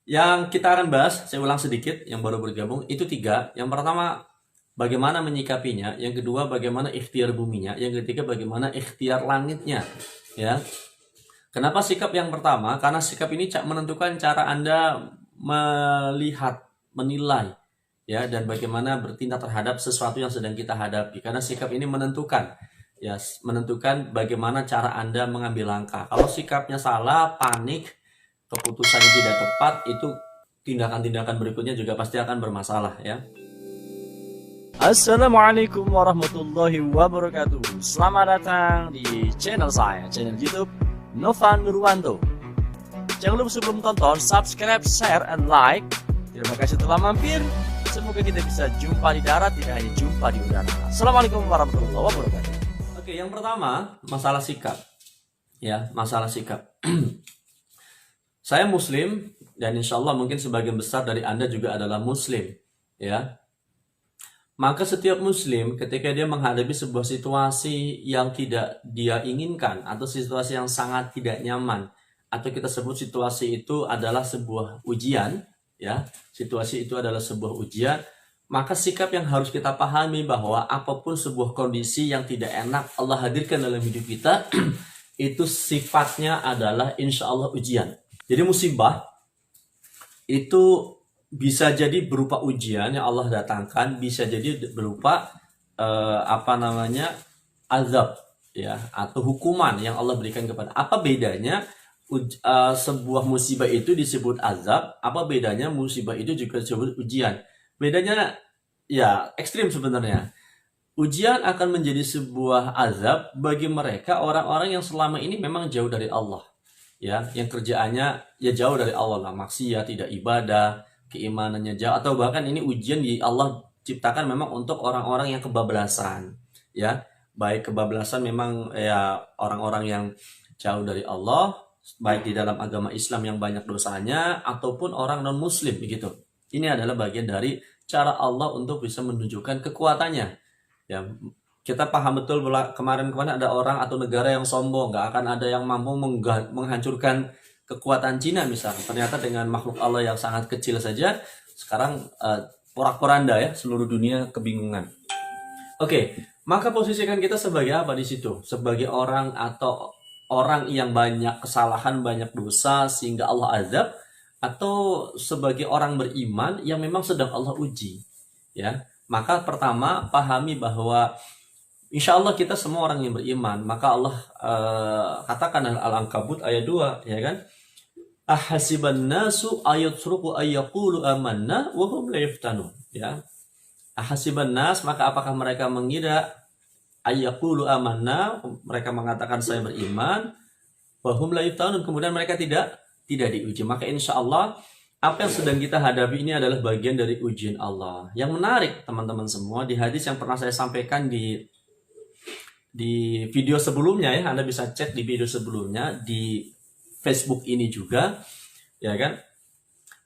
Yang kita akan bahas, saya ulang sedikit, yang baru bergabung, itu tiga. Yang pertama, bagaimana menyikapinya. Yang kedua, bagaimana ikhtiar buminya. Yang ketiga, bagaimana ikhtiar langitnya. Ya, kenapa sikap yang pertama? Karena sikap ini menentukan cara Anda melihat, menilai, ya, dan bagaimana bertindak terhadap sesuatu yang sedang kita hadapi. Karena sikap ini menentukan, ya, menentukan bagaimana cara Anda mengambil langkah. Kalau sikapnya salah, panik, keputusan yang tidak tepat, itu tindakan-tindakan berikutnya juga pasti akan bermasalah, ya. Assalamualaikum warahmatullahi wabarakatuh. Selamat datang di channel saya, channel YouTube Novan Nurwanto. Jangan lupa sebelum tonton, subscribe, share, and like. Terima kasih telah mampir. Semoga kita bisa jumpa di darat, tidak hanya jumpa di udara. Assalamualaikum warahmatullahi wabarakatuh. Oke, yang pertama, masalah sikap. Ya, masalah sikap. Saya Muslim, dan insya Allah mungkin sebagian besar dari Anda juga adalah Muslim. Ya, maka setiap Muslim ketika dia menghadapi sebuah situasi yang tidak dia inginkan atau situasi yang sangat tidak nyaman, atau kita sebut situasi itu adalah sebuah ujian, ya, situasi itu adalah sebuah ujian, maka sikap yang harus kita pahami bahwa apapun sebuah kondisi yang tidak enak Allah hadirkan dalam hidup kita itu sifatnya adalah insya Allah ujian. Jadi musibah itu bisa jadi berupa ujian yang Allah datangkan, bisa jadi berupa azab, ya, atau hukuman yang Allah berikan kepada. Apa bedanya sebuah musibah itu disebut azab? Apa bedanya musibah itu juga disebut ujian? Bedanya ya ekstrim sebenarnya. Ujian akan menjadi sebuah azab bagi mereka orang-orang yang selama ini memang jauh dari Allah, ya, yang kerjaannya ya jauh dari Allah lah, maksiat, tidak ibadah, keimanannya jauh, atau bahkan ini ujian di Allah ciptakan memang untuk orang-orang yang kebablasan, ya, baik kebablasan memang ya orang-orang yang jauh dari Allah, baik di dalam agama Islam yang banyak dosanya ataupun orang non muslim begitu. Ini adalah bagian dari cara Allah untuk bisa menunjukkan kekuatannya, ya. Kita paham betul kemarin-kemarin ada orang atau negara yang sombong, nggak akan ada yang mampu menghancurkan kekuatan Cina misalnya. Ternyata dengan makhluk Allah yang sangat kecil saja, sekarang porak-poranda, ya, seluruh dunia kebingungan. Oke, maka posisikan kita sebagai apa di situ? Sebagai orang atau orang yang banyak kesalahan, banyak dosa sehingga Allah azab, atau sebagai orang beriman yang memang sedang Allah uji, ya. Maka pertama pahami bahwa insya Allah kita semua orang yang beriman. Maka Allah katakan dalam Al-Ankabut ayat 2, ya kan? Ahasiban nasu ayatruku ayyaqulu amanna wa hum la yaftanun, ya. Ahasiban nas, maka apakah mereka mengira ayyaqulu amanna, mereka mengatakan saya beriman, wa hum la yaftanun, kemudian mereka tidak diuji. Maka insya Allah apa yang sedang kita hadapi ini adalah bagian dari ujian Allah. Yang menarik teman-teman semua, di hadis yang pernah saya sampaikan di video sebelumnya, ya, Anda bisa cek di video sebelumnya di Facebook ini juga, ya kan,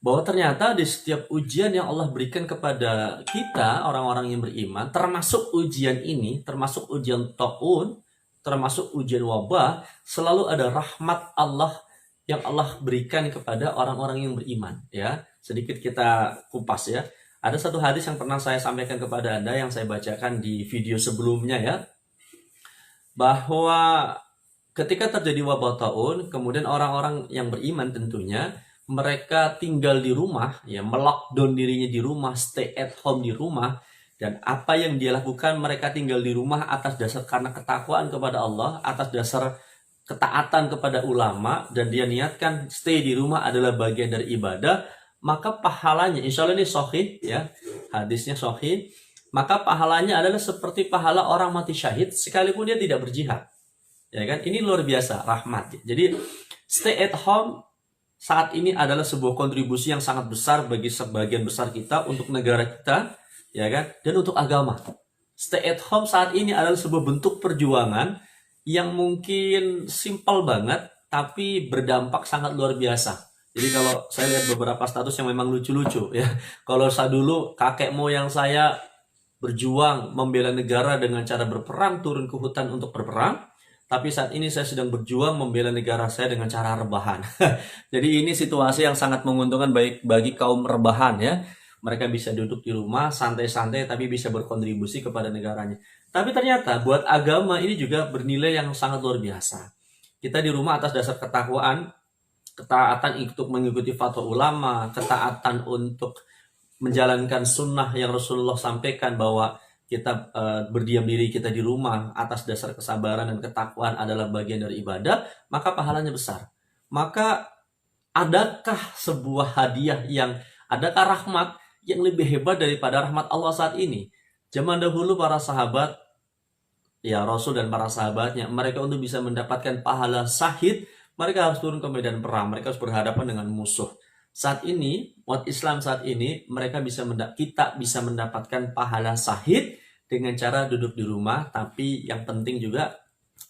bahwa ternyata di setiap ujian yang Allah berikan kepada kita orang-orang yang beriman, termasuk ujian ini, termasuk ujian taun, termasuk ujian wabah, selalu ada rahmat Allah yang Allah berikan kepada orang-orang yang beriman, ya. Sedikit kita kupas, ya. Ada satu hadis yang pernah saya sampaikan kepada Anda yang saya bacakan di video sebelumnya, ya, bahwa ketika terjadi wabah taun, kemudian orang-orang yang beriman tentunya mereka tinggal di rumah, ya, melockdown dirinya di rumah, stay at home di rumah, dan apa yang dia lakukan, mereka tinggal di rumah atas dasar karena ketakwaan kepada Allah, atas dasar ketaatan kepada ulama, dan dia niatkan stay di rumah adalah bagian dari ibadah, maka pahalanya, insya Allah ini sahih, ya, hadisnya sahih, maka pahalanya adalah seperti pahala orang mati syahid sekalipun dia tidak berjihad, ya kan. Ini luar biasa rahmat. Jadi stay at home saat ini adalah sebuah kontribusi yang sangat besar bagi sebagian besar kita, untuk negara kita, ya kan, dan untuk agama. Stay at home saat ini adalah sebuah bentuk perjuangan yang mungkin simpel banget tapi berdampak sangat luar biasa. Jadi kalau saya lihat beberapa status yang memang lucu-lucu, ya. Kalau saya dulu kakek moyang saya berjuang membela negara dengan cara berperang, turun ke hutan untuk berperang. tapi saat ini saya sedang berjuang membela negara saya dengan cara rebahan. Jadi ini situasi yang sangat menguntungkan baik bagi kaum rebahan ya. Mereka bisa duduk di rumah santai-santai tapi bisa berkontribusi kepada negaranya. Tapi ternyata buat agama ini juga bernilai yang sangat luar biasa. Kita di rumah atas dasar ketakwaan, ketaatan untuk mengikuti fatwa ulama, ketaatan untuk menjalankan sunnah yang Rasulullah sampaikan bahwa kita berdiam diri kita di rumah atas dasar kesabaran dan ketakwaan adalah bagian dari ibadah, maka pahalanya besar. Maka adakah sebuah hadiah adakah rahmat yang lebih hebat daripada rahmat Allah saat ini? Zaman dahulu para sahabat, ya Rasul dan para sahabatnya, mereka untuk bisa mendapatkan pahala syahid, mereka harus turun ke medan perang, mereka harus berhadapan dengan musuh. Saat ini, umat Islam saat ini, kita bisa mendapatkan pahala syahid dengan cara duduk di rumah, tapi yang penting juga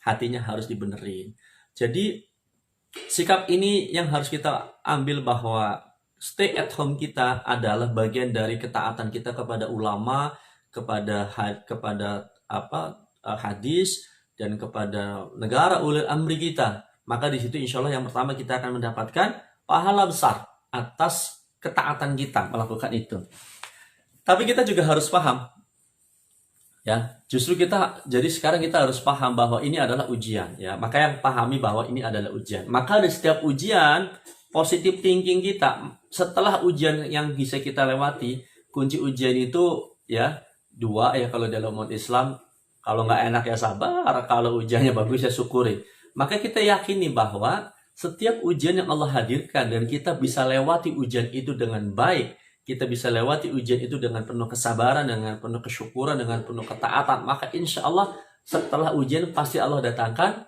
hatinya harus dibenerin. Jadi, sikap ini yang harus kita ambil bahwa stay at home kita adalah bagian dari ketaatan kita kepada ulama, kepada hadis, dan kepada negara ulil amri kita. Maka di situ insya Allah yang pertama kita akan mendapatkan pahala besar atas ketaatan kita melakukan itu. Tapi kita juga harus paham, ya, justru jadi sekarang kita harus paham bahwa ini adalah ujian, ya. Maka yang pahami bahwa ini adalah ujian. Maka di setiap ujian, positive thinking kita, setelah ujian yang bisa kita lewati, kunci ujian itu, ya, 2 ya kalau dalam umat Islam. Kalau nggak enak ya sabar, kalau ujiannya bagus ya syukuri. Maka kita yakini bahwa setiap ujian yang Allah hadirkan dan kita bisa lewati ujian itu dengan baik, kita bisa lewati ujian itu dengan penuh kesabaran, dengan penuh kesyukuran, dengan penuh ketaatan, maka insya Allah setelah ujian pasti Allah datangkan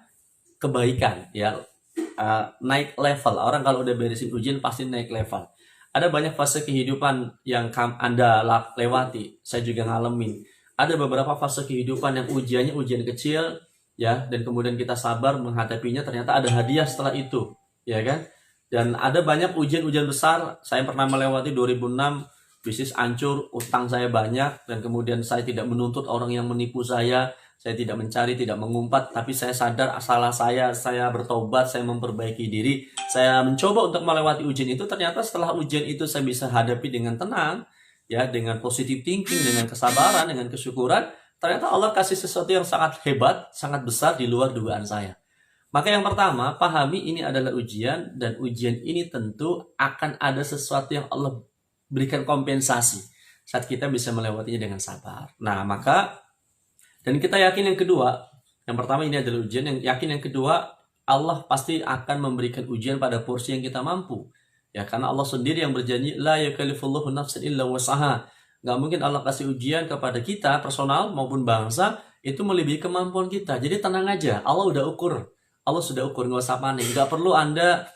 kebaikan, ya, naik level. Orang kalau udah beresin ujian pasti naik level. Ada banyak fase kehidupan yang Anda lewati, saya juga ngalamin. Ada beberapa fase kehidupan yang ujiannya ujian kecil, ya, dan kemudian kita sabar menghadapinya, ternyata ada hadiah setelah itu, ya kan? Dan ada banyak ujian-ujian besar. Saya pernah melewati 2006, bisnis hancur, utang saya banyak, dan kemudian saya tidak menuntut orang yang menipu saya tidak mencari, tidak mengumpat, tapi saya sadar salah saya bertobat, saya memperbaiki diri, saya mencoba untuk melewati ujian itu. Ternyata setelah ujian itu saya bisa hadapi dengan tenang, ya, dengan positive thinking, dengan kesabaran, dengan kesyukuran. Ternyata Allah kasih sesuatu yang sangat hebat, sangat besar di luar dugaan saya. Maka yang pertama, pahami ini adalah ujian, dan ujian ini tentu akan ada sesuatu yang Allah berikan kompensasi saat kita bisa melewatinya dengan sabar. Nah, maka, dan kita yakin yang kedua, yang pertama ini adalah ujian, yang yakin yang kedua, Allah pasti akan memberikan ujian pada porsi yang kita mampu. Ya, karena Allah sendiri yang berjanji, la yakallifullahu nafsan illa wus'aha. Nggak mungkin Allah kasih ujian kepada kita, personal maupun bangsa, itu melebihi kemampuan kita. Jadi tenang aja, Allah udah ukur. Allah sudah ukur, nggak usah panik. Nggak perlu Anda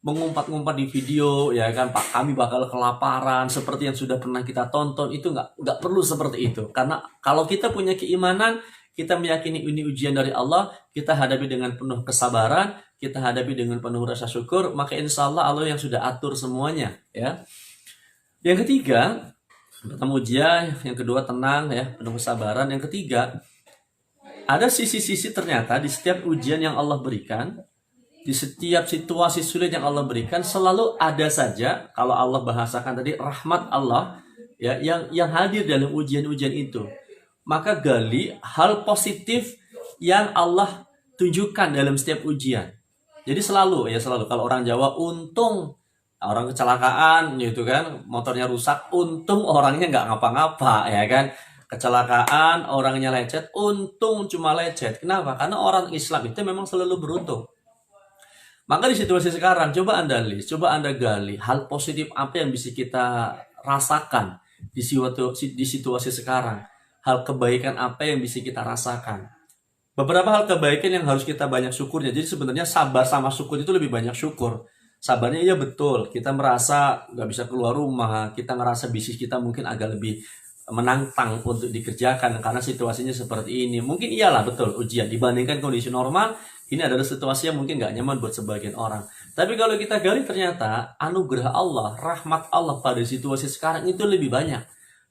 mengumpat-ngumpat di video, ya kan, Pak, kami bakal kelaparan, seperti yang sudah pernah kita tonton. Itu nggak perlu seperti itu. Karena kalau kita punya keimanan, kita meyakini ini ujian dari Allah, kita hadapi dengan penuh kesabaran, kita hadapi dengan penuh rasa syukur, maka insya Allah Allah yang sudah atur semuanya, ya. Yang ketiga, pertama ujian, yang kedua tenang, ya, penuh kesabaran. Yang ketiga, ada sisi-sisi ternyata di setiap ujian yang Allah berikan, di setiap situasi sulit yang Allah berikan, selalu ada saja, kalau Allah bahasakan tadi, rahmat Allah, ya, yang hadir dalam ujian-ujian itu. Maka gali hal positif yang Allah tunjukkan dalam setiap ujian. Jadi selalu kalau orang Jawa, untung orang kecelakaan gitu kan, motornya rusak, untung orangnya nggak ngapa-ngapa, ya kan. Kecelakaan, orangnya lecet, untung cuma lecet. Kenapa? Karena orang Islam itu memang selalu beruntung. Maka di situasi sekarang, coba Anda list, coba Anda gali hal positif apa yang bisa kita rasakan di situasi sekarang. Hal kebaikan apa yang bisa kita rasakan. Beberapa hal kebaikan yang harus kita banyak syukurnya. Jadi sebenarnya sabar sama syukur itu lebih banyak syukur. Sabarnya iya betul, kita merasa nggak bisa keluar rumah, kita ngerasa bisnis kita mungkin agak lebih menantang untuk dikerjakan karena situasinya seperti ini. Mungkin iyalah betul ujian dibandingkan kondisi normal, ini adalah situasi yang mungkin nggak nyaman buat sebagian orang. Tapi kalau kita gali ternyata anugerah Allah, rahmat Allah pada situasi sekarang itu lebih banyak.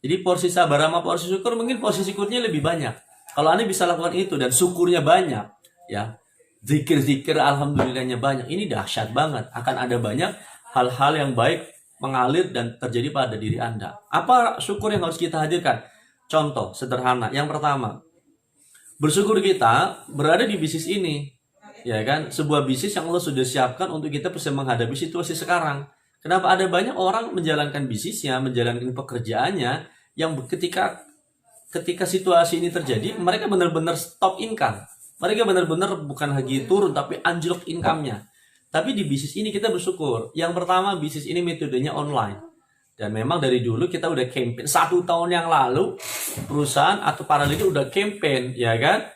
Jadi porsi sabar sama porsi syukur mungkin porsi syukurnya lebih banyak. Kalau Anda bisa lakukan itu dan syukurnya banyak, ya, zikir-zikir alhamdulillahnya banyak. Ini dahsyat banget. Akan ada banyak hal-hal yang baik mengalir dan terjadi pada diri Anda. Apa syukur yang harus kita hadirkan? Contoh sederhana. Yang pertama, bersyukur kita berada di bisnis ini. Ya kan? Sebuah bisnis yang Allah sudah siapkan untuk kita bisa menghadapi situasi sekarang. Kenapa ada banyak orang menjalankan bisnisnya, menjalankan pekerjaannya yang ketika situasi ini terjadi, mereka benar-benar stop income. Mereka benar-benar bukan lagi turun, tapi anjlok income-nya. Tapi di bisnis ini kita bersyukur. Yang pertama, bisnis ini metodenya online. Dan memang dari dulu kita udah campaign. 1 tahun yang lalu, perusahaan atau para leader udah campaign, ya kan?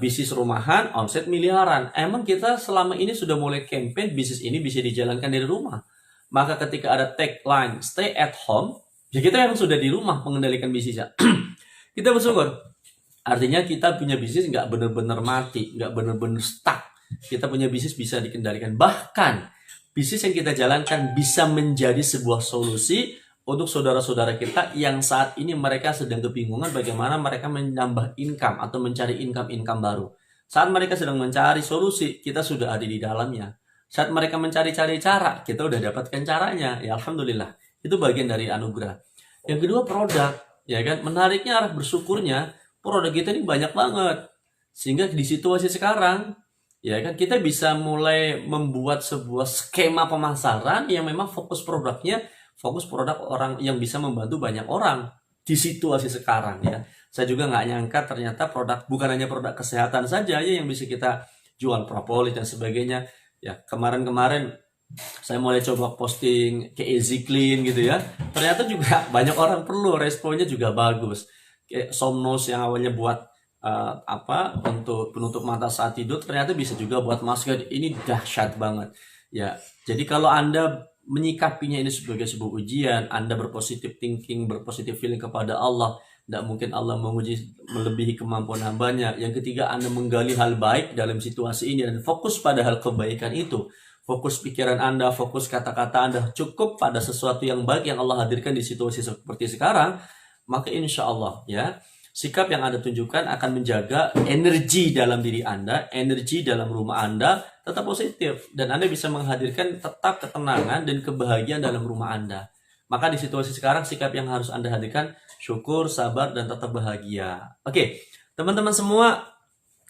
Bisnis rumahan, omset miliaran. Emang kita selama ini sudah mulai campaign, bisnis ini bisa dijalankan dari rumah. Maka ketika ada tagline, stay at home, ya kita yang sudah di rumah mengendalikan bisnisnya. Kita bersyukur. Artinya kita punya bisnis nggak benar-benar mati, nggak benar-benar stuck. Kita punya bisnis bisa dikendalikan. Bahkan bisnis yang kita jalankan bisa menjadi sebuah solusi untuk saudara-saudara kita yang saat ini mereka sedang kebingungan bagaimana mereka menambah income atau mencari income baru. Saat mereka sedang mencari solusi, kita sudah ada di dalamnya. Saat mereka mencari-cari cara, kita udah dapatkan caranya. Ya alhamdulillah. Itu bagian dari anugerah. Yang kedua produk, ya kan? Menariknya arah bersyukurnya, produk kita ini banyak banget. Sehingga di situasi sekarang, ya kan, kita bisa mulai membuat sebuah skema pemasaran yang memang fokus produknya, fokus produk orang yang bisa membantu banyak orang di situasi sekarang, ya. Saya juga nggak nyangka ternyata produk bukan hanya produk kesehatan saja ya yang bisa kita jual, propolis dan sebagainya. Ya kemarin saya mulai coba posting ke Easy Clean gitu ya. Ternyata juga banyak orang perlu, responnya juga bagus. Kayak Somnus yang awalnya buat untuk penutup mata saat tidur, ternyata bisa juga buat masker. Ini dahsyat banget. Ya, jadi kalau Anda menyikapinya ini sebagai sebuah ujian, Anda berpositif thinking, berpositif feeling kepada Allah, tidak mungkin Allah menguji melebihi kemampuan hambanya. Yang ketiga, Anda menggali hal baik dalam situasi ini dan fokus pada hal kebaikan itu. Fokus pikiran Anda, fokus kata-kata Anda cukup pada sesuatu yang baik yang Allah hadirkan di situasi seperti sekarang, maka insya Allah ya, sikap yang Anda tunjukkan akan menjaga energi dalam diri Anda, energi dalam rumah Anda tetap positif. Dan Anda bisa menghadirkan tetap ketenangan dan kebahagiaan dalam rumah Anda. Maka di situasi sekarang, sikap yang harus Anda hadirkan, syukur, sabar, dan tetap bahagia. Oke, teman-teman semua,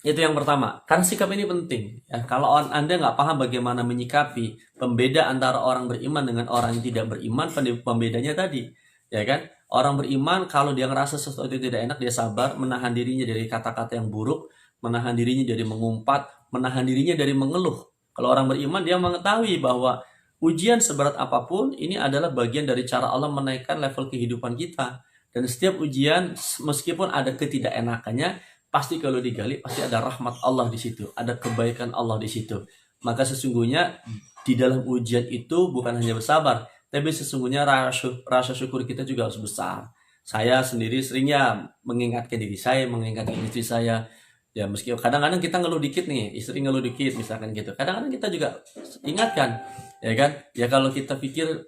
itu yang pertama. Karena sikap ini penting. Ya, kalau Anda nggak paham bagaimana menyikapi pembeda antara orang beriman dengan orang yang tidak beriman, pembedanya tadi. Ya kan? Orang beriman kalau dia ngerasa sesuatu itu tidak enak, dia sabar, menahan dirinya dari kata-kata yang buruk, menahan dirinya dari mengumpat, menahan dirinya dari mengeluh. Kalau orang beriman, dia mengetahui bahwa ujian seberat apapun ini adalah bagian dari cara Allah menaikkan level kehidupan kita. Dan setiap ujian, meskipun ada ketidakenakannya, pasti kalau digali, pasti ada rahmat Allah di situ, ada kebaikan Allah di situ. Maka sesungguhnya di dalam ujian itu bukan hanya bersabar, tapi sesungguhnya rasa syukur kita juga harus besar. Saya sendiri seringnya mengingatkan diri saya, mengingatkan istri saya. Ya meski kadang-kadang kita ngeluh dikit nih, istri ngeluh dikit misalkan gitu. Kadang-kadang kita juga ingatkan, ya kan? Ya kalau kita pikir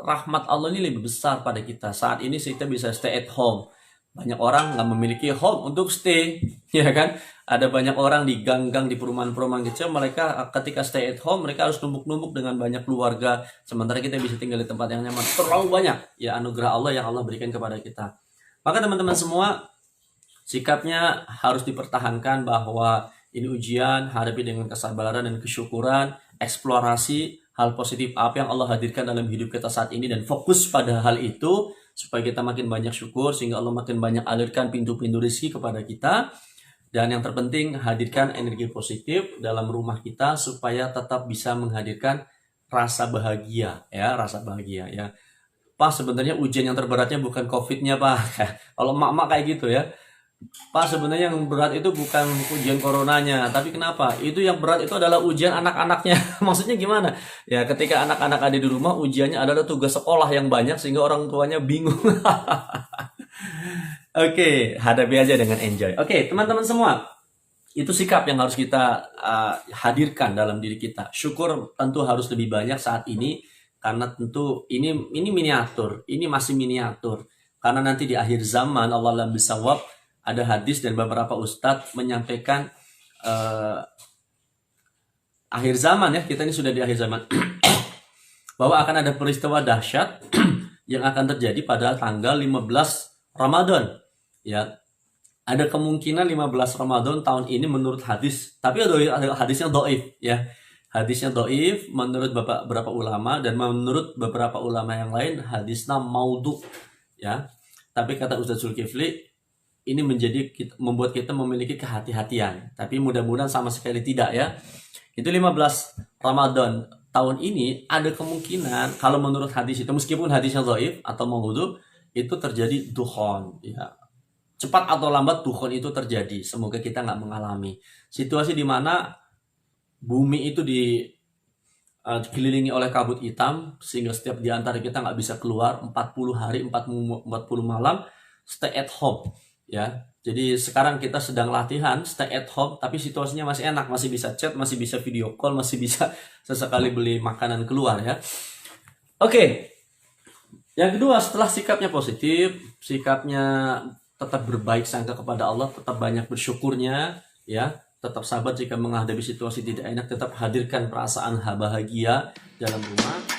rahmat Allah ini lebih besar pada kita. Saat ini kita bisa stay at home. Banyak orang nggak memiliki home untuk stay, ya kan? Ada banyak orang di gang-gang, di perumahan-perumahan kecil, mereka ketika stay at home, mereka harus numpuk-numpuk dengan banyak keluarga. Sementara kita bisa tinggal di tempat yang nyaman. Terlalu banyak ya anugerah Allah yang Allah berikan kepada kita. Maka teman-teman semua, sikapnya harus dipertahankan bahwa ini ujian, hadapi dengan kesabaran dan kesyukuran, eksplorasi hal positif apa yang Allah hadirkan dalam hidup kita saat ini dan fokus pada hal itu supaya kita makin banyak syukur sehingga Allah makin banyak alirkan pintu-pintu rezeki kepada kita. Dan yang terpenting, hadirkan energi positif dalam rumah kita supaya tetap bisa menghadirkan rasa bahagia ya, rasa bahagia ya. Pak, sebenarnya ujian yang terberatnya bukan COVID-nya, Pak. Kalau emak-emak kayak gitu ya. Pak, sebenarnya yang berat itu bukan ujian coronanya, tapi kenapa? Itu yang berat itu adalah ujian anak-anaknya. Maksudnya gimana? Ya, ketika anak-anak ada di rumah, ujiannya adalah tugas sekolah yang banyak sehingga orang tuanya bingung. Oke, hadapi aja dengan enjoy. Oke, teman-teman semua, itu sikap yang harus kita hadirkan dalam diri kita. Syukur tentu harus lebih banyak saat ini, karena tentu ini miniatur, ini masih miniatur. Karena nanti di akhir zaman Allah alam bisawab, ada hadis dan beberapa ustadz menyampaikan akhir zaman ya, kita ini sudah di akhir zaman, bahwa akan ada peristiwa dahsyat yang akan terjadi pada tanggal 15 Ramadan. Ya, ada kemungkinan 15 Ramadan tahun ini menurut hadis, tapi ada hadisnya dhaif ya. Hadisnya dhaif menurut beberapa ulama, dan menurut beberapa ulama yang lain hadisnya maudhu ya. Tapi kata Ustaz Zulkifli, ini membuat kita memiliki kehati-hatian. Tapi mudah-mudahan sama sekali tidak ya. Itu 15 Ramadan tahun ini ada kemungkinan, kalau menurut hadis itu, meskipun hadisnya dhaif atau maudhu, itu terjadi dukhon ya. Cepat atau lambat dukhon itu terjadi. Semoga kita nggak mengalami situasi di mana bumi itu dikelilingi oleh kabut hitam, sehingga setiap di antara kita nggak bisa keluar 40 hari 40 malam stay at home ya. Jadi sekarang kita sedang latihan stay at home, tapi situasinya masih enak, masih bisa chat, masih bisa video call, masih bisa sesekali beli makanan keluar ya. Oke. Yang kedua, setelah sikapnya positif, sikapnya tetap berbaik sangka kepada Allah, tetap banyak bersyukurnya ya, tetap sabar jika menghadapi situasi tidak enak, tetap hadirkan perasaan bahagia dalam rumah.